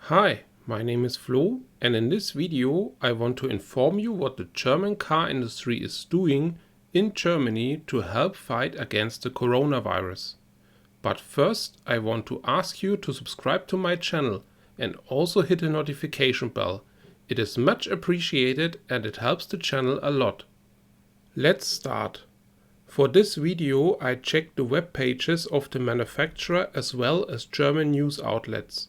Hi, my name is Flo, and in this video I want to inform you what the German car industry is doing in Germany to help fight against the coronavirus. But first I want to ask you to subscribe to my channel and also hit the notification bell. It is much appreciated and it helps the channel a lot. Let's start. For this video I checked the web pages of the manufacturer as well as German news outlets.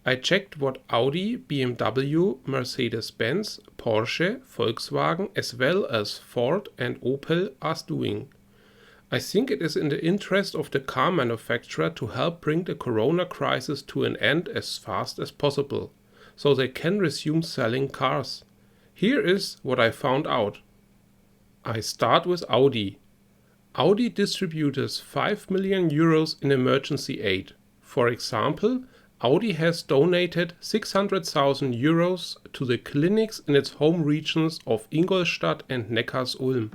I checked what Audi, BMW, Mercedes-Benz, Porsche, Volkswagen as well as Ford and Opel are doing. I think it is in the interest of the car manufacturer to help bring the corona crisis to an end as fast as possible, so they can resume selling cars. Here is what I found out. I start with Audi. Audi distributes 5 million euros in emergency aid. For example, Audi has donated 600,000 euros to the clinics in its home regions of Ingolstadt and Neckarsulm.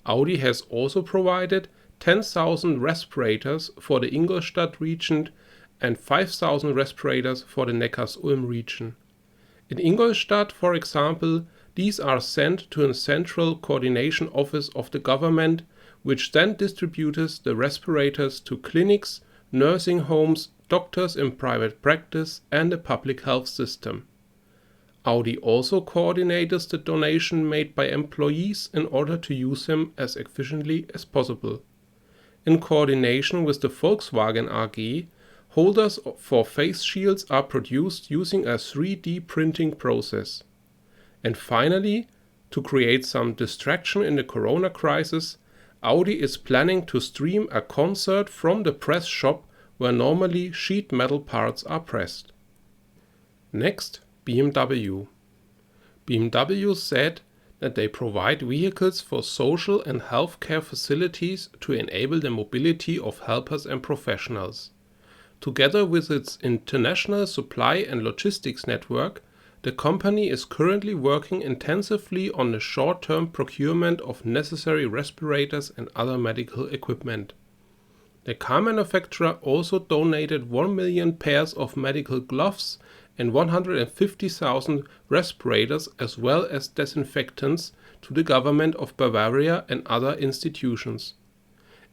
Audi has also provided 10,000 respirators for the Ingolstadt region and 5,000 respirators for the Neckarsulm region. In Ingolstadt, for example, these are sent to a central coordination office of the government, which then distributes the respirators to clinics, nursing homes, doctors in private practice and the public health system. Audi also coordinates the donation made by employees in order to use them as efficiently as possible. In coordination with the Volkswagen AG, holders for face shields are produced using a 3D printing process. And finally, to create some distraction in the corona crisis, Audi is planning to stream a concert from the press shop where normally sheet metal parts are pressed. Next, BMW. BMW said that they provide vehicles for social and healthcare facilities to enable the mobility of helpers and professionals. Together with its international supply and logistics network, the company is currently working intensively on the short-term procurement of necessary respirators and other medical equipment. The car manufacturer also donated 1 million pairs of medical gloves and 150,000 respirators as well as disinfectants to the government of Bavaria and other institutions.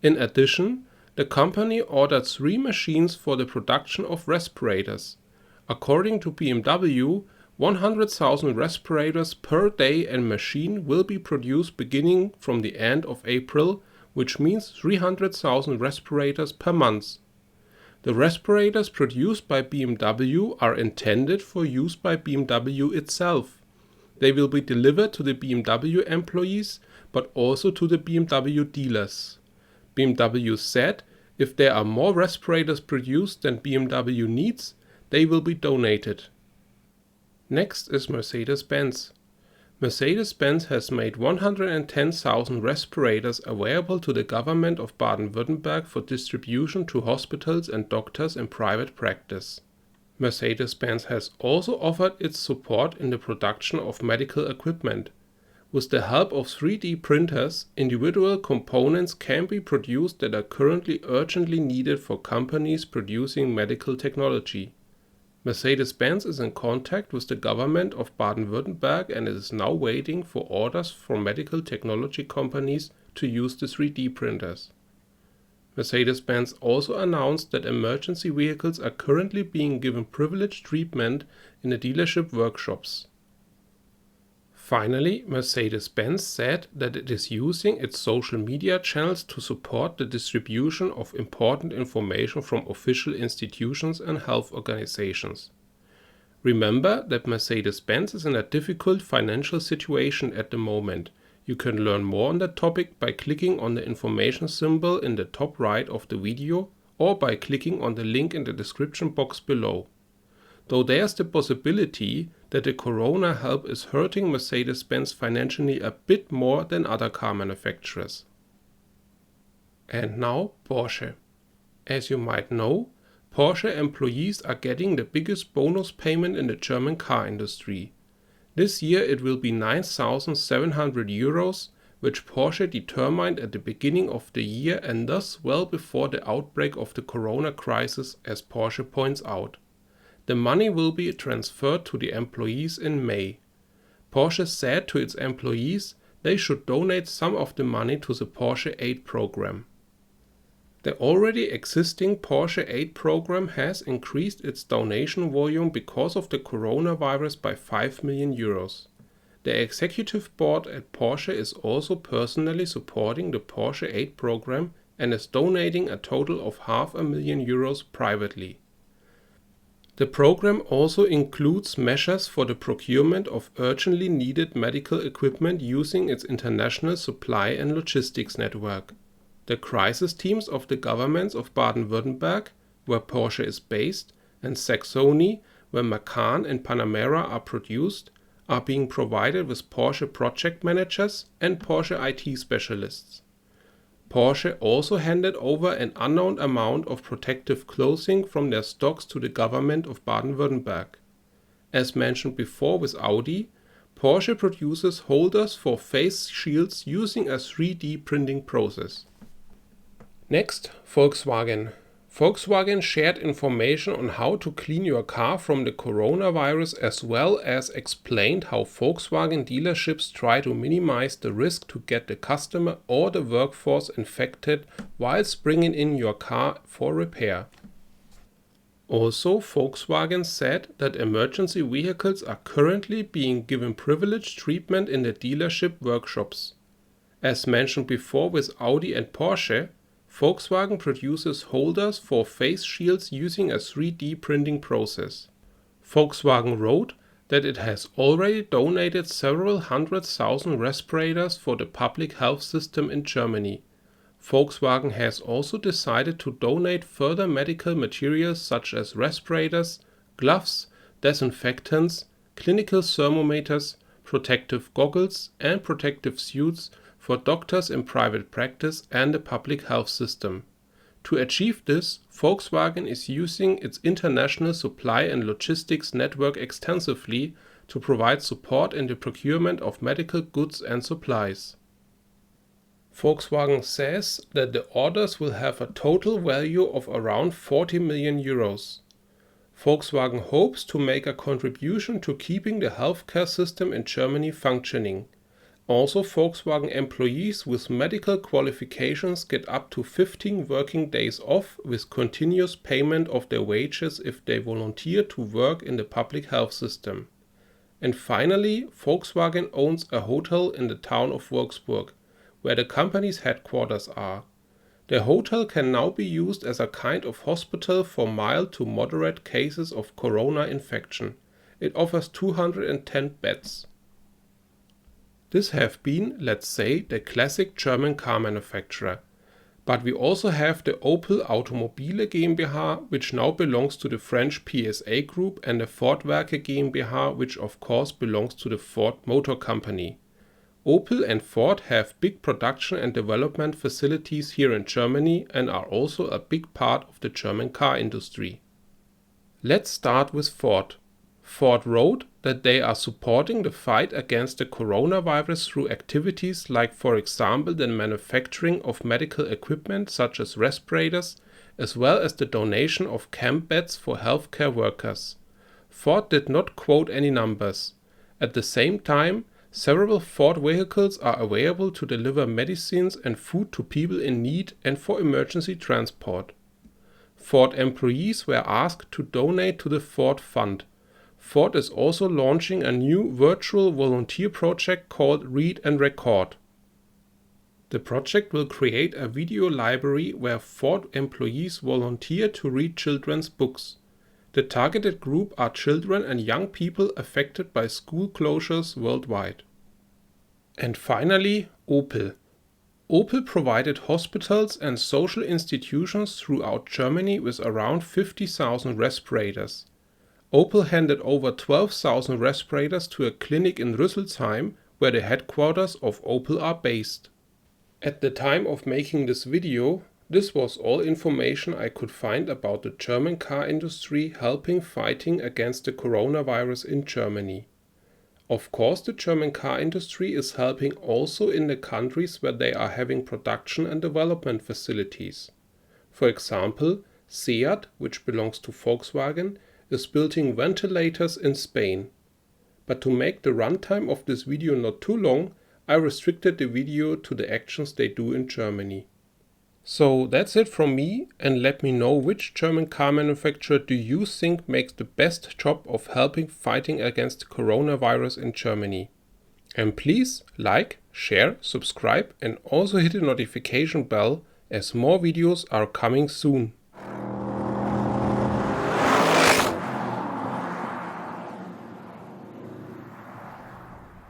In addition, the company ordered 3 machines for the production of respirators. According to BMW, 100,000 respirators per day and machine will be produced beginning from the end of April, which means 300,000 respirators per month. The respirators produced by BMW are intended for use by BMW itself. They will be delivered to the BMW employees, but also to the BMW dealers. BMW said if there are more respirators produced than BMW needs, they will be donated. Next is Mercedes-Benz. Mercedes-Benz has made 110,000 respirators available to the government of Baden-Württemberg for distribution to hospitals and doctors in private practice. Mercedes-Benz has also offered its support in the production of medical equipment. With the help of 3D printers, individual components can be produced that are currently urgently needed for companies producing medical technology. Mercedes-Benz is in contact with the government of Baden-Württemberg and is now waiting for orders from medical technology companies to use the 3D printers. Mercedes-Benz also announced that emergency vehicles are currently being given privileged treatment in the dealership workshops. Finally, Mercedes-Benz said that it is using its social media channels to support the distribution of important information from official institutions and health organizations. Remember that Mercedes-Benz is in a difficult financial situation at the moment. You can learn more on that topic by clicking on the information symbol in the top right of the video or by clicking on the link in the description box below. Though there's the possibility that the corona help is hurting Mercedes-Benz financially a bit more than other car manufacturers. And now Porsche. As you might know, Porsche employees are getting the biggest bonus payment in the German car industry. This year it will be 9,700 euros, which Porsche determined at the beginning of the year and thus well before the outbreak of the corona crisis, as Porsche points out. The money will be transferred to the employees in May. Porsche said to its employees they should donate some of the money to the Porsche Aid program. The already existing Porsche Aid program has increased its donation volume because of the coronavirus by 5 million euros. The executive board at Porsche is also personally supporting the Porsche Aid program and is donating a total of €500,000 privately. The program also includes measures for the procurement of urgently needed medical equipment using its international supply and logistics network. The crisis teams of the governments of Baden-Württemberg, where Porsche is based, and Saxony, where Macan and Panamera are produced, are being provided with Porsche project managers and Porsche IT specialists. Porsche also handed over an unknown amount of protective clothing from their stocks to the government of Baden-Württemberg. As mentioned before with Audi, Porsche produces holders for face shields using a 3D printing process. Next, Volkswagen. Volkswagen shared information on how to clean your car from the coronavirus, as well as explained how Volkswagen dealerships try to minimize the risk to get the customer or the workforce infected whilst bringing in your car for repair. Also, Volkswagen said that emergency vehicles are currently being given privileged treatment in the dealership workshops. As mentioned before with Audi and Porsche, Volkswagen produces holders for face shields using a 3D printing process. Volkswagen wrote that it has already donated several 100,000 respirators for the public health system in Germany. Volkswagen has also decided to donate further medical materials such as respirators, gloves, disinfectants, clinical thermometers, protective goggles and protective suits for doctors in private practice and the public health system. To achieve this, Volkswagen is using its international supply and logistics network extensively to provide support in the procurement of medical goods and supplies. Volkswagen says that the orders will have a total value of around 40 million euros. Volkswagen hopes to make a contribution to keeping the healthcare system in Germany functioning. Also, Volkswagen employees with medical qualifications get up to 15 working days off with continuous payment of their wages if they volunteer to work in the public health system. And finally, Volkswagen owns a hotel in the town of Wolfsburg, where the company's headquarters are. The hotel can now be used as a kind of hospital for mild to moderate cases of corona infection. It offers 210 beds. This have been, let's say, the classic German car manufacturer. But we also have the Opel Automobile GmbH, which now belongs to the French PSA Group, and the Ford-Werke GmbH, which of course belongs to the Ford Motor Company. Opel and Ford have big production and development facilities here in Germany and are also a big part of the German car industry. Let's start with Ford. Ford wrote that they are supporting the fight against the coronavirus through activities like, for example, the manufacturing of medical equipment such as respirators, as well as the donation of camp beds for healthcare workers. Ford did not quote any numbers. At the same time, several Ford vehicles are available to deliver medicines and food to people in need and for emergency transport. Ford employees were asked to donate to the Ford Fund. Ford is also launching a new virtual volunteer project called Read and Record. The project will create a video library where Ford employees volunteer to read children's books. The targeted group are children and young people affected by school closures worldwide. And finally, Opel. Opel provided hospitals and social institutions throughout Germany with around 50,000 respirators. Opel handed over 12,000 respirators to a clinic in Rüsselsheim, where the headquarters of Opel are based. At the time of making this video, this was all information I could find about the German car industry helping fighting against the coronavirus in Germany. Of course, the German car industry is helping also in the countries where they are having production and development facilities. For example, SEAT, which belongs to Volkswagen, is building ventilators in Spain. But to make the runtime of this video not too long, I restricted the video to the actions they do in Germany. So that's it from me, and let me know which German car manufacturer do you think makes the best job of helping fighting against coronavirus in Germany. And please like, share, subscribe and also hit the notification bell as more videos are coming soon.